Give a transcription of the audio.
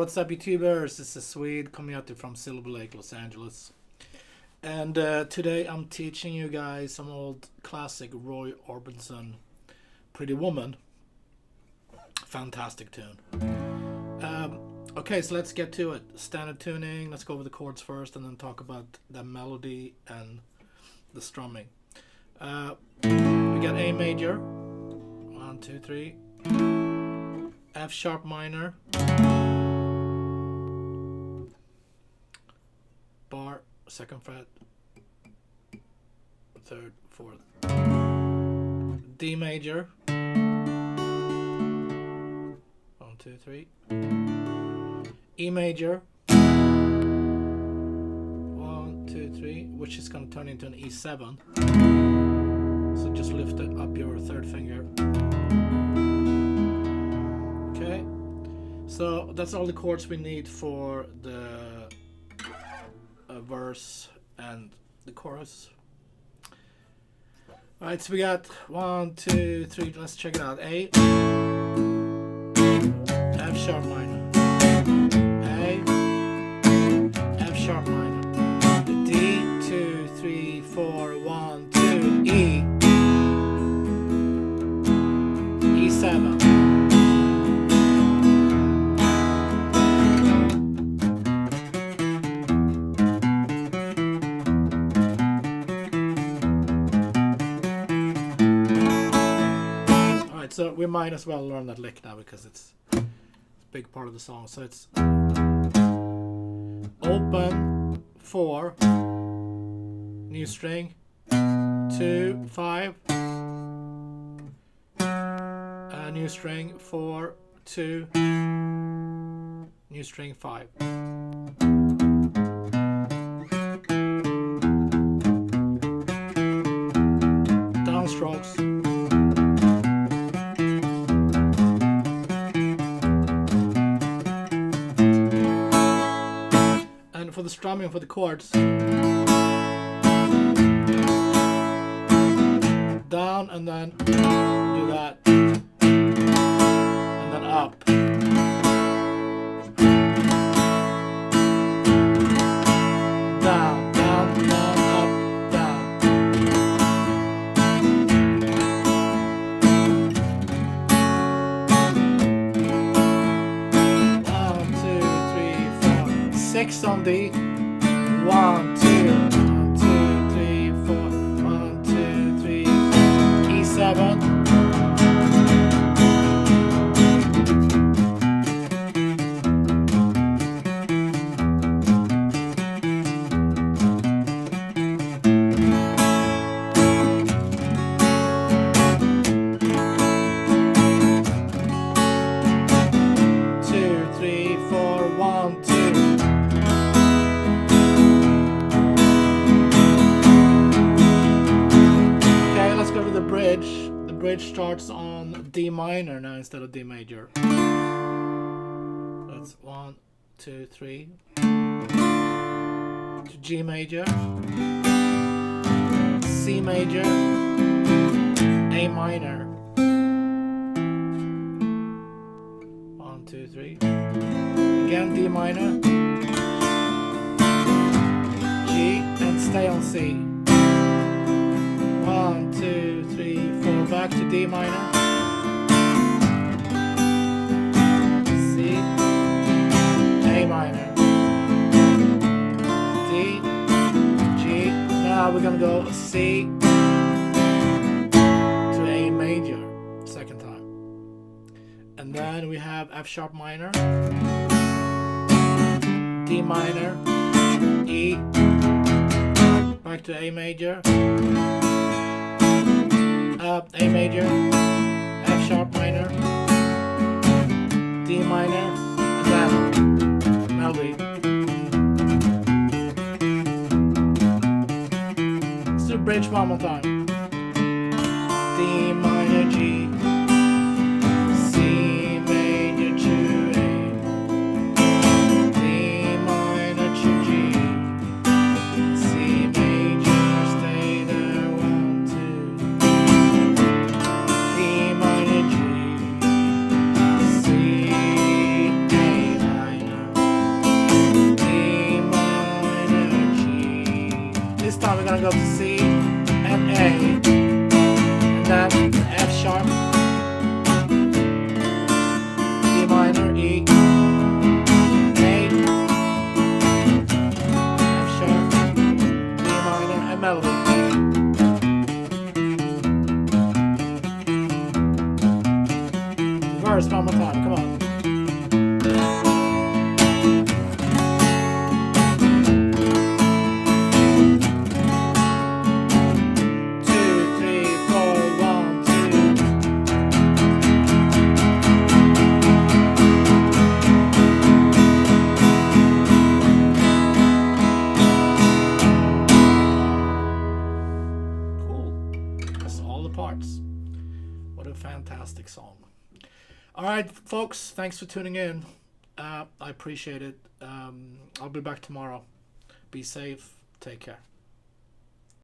what's up, YouTubers? This is Swede coming out from Silver Lake, Los Angeles. And today I'm teaching you guys some old classic Roy Orbison, Pretty Woman. Fantastic tune. Okay, so let's get to it. Standard tuning. Let's go over the chords first and then talk about the melody and the strumming. We got A major. 1, 2, 3. F sharp minor. Bar, 2nd fret. 3rd, 4th. D major. 1, 2, 3. E major. 1, 2, 3, which is going to turn into an E7. So just lift it up your 3rd finger. Okay. So that's all the chords we need for the verse and the chorus. Alright, so we got 1, 2, 3. Let's check it out. A. F sharp minor. A. F sharp minor. D. 2, 3, 4. 1, 2. E. E7. So we might as well learn that lick now because it's a big part of the song. So it's open 4, new string 2, 5, new string 4, 2, new string 5. Downstrokes. For the strumming for the chords, down and then do that, and then up, down, down, down, up, down. 1, 2, 3, 4, 6 on D. 1, 2, 1, 2, 3, 4. 1, 2, 3, 4. E7. The bridge starts on D minor now instead of D major. That's 1, 2, 3. To G major, C major, A minor. 1, 2, 3. Again D minor, G, and stay on C. 1, 2, 3, 4, back to D minor, C, A minor, D, G. Now we're gonna go C to A major, 2nd time. And then we have F sharp minor, D minor, E, back to A major, up, A major, F sharp minor, D minor, and then melody. Let's do bridge one more time. D minor, G, C major to A, D minor to G, C major, stay there, 1, 2. D minor, G, C, A minor, What a fantastic song. All right, folks, thanks for tuning in. I appreciate it. I'll be back tomorrow. Be safe. Take care.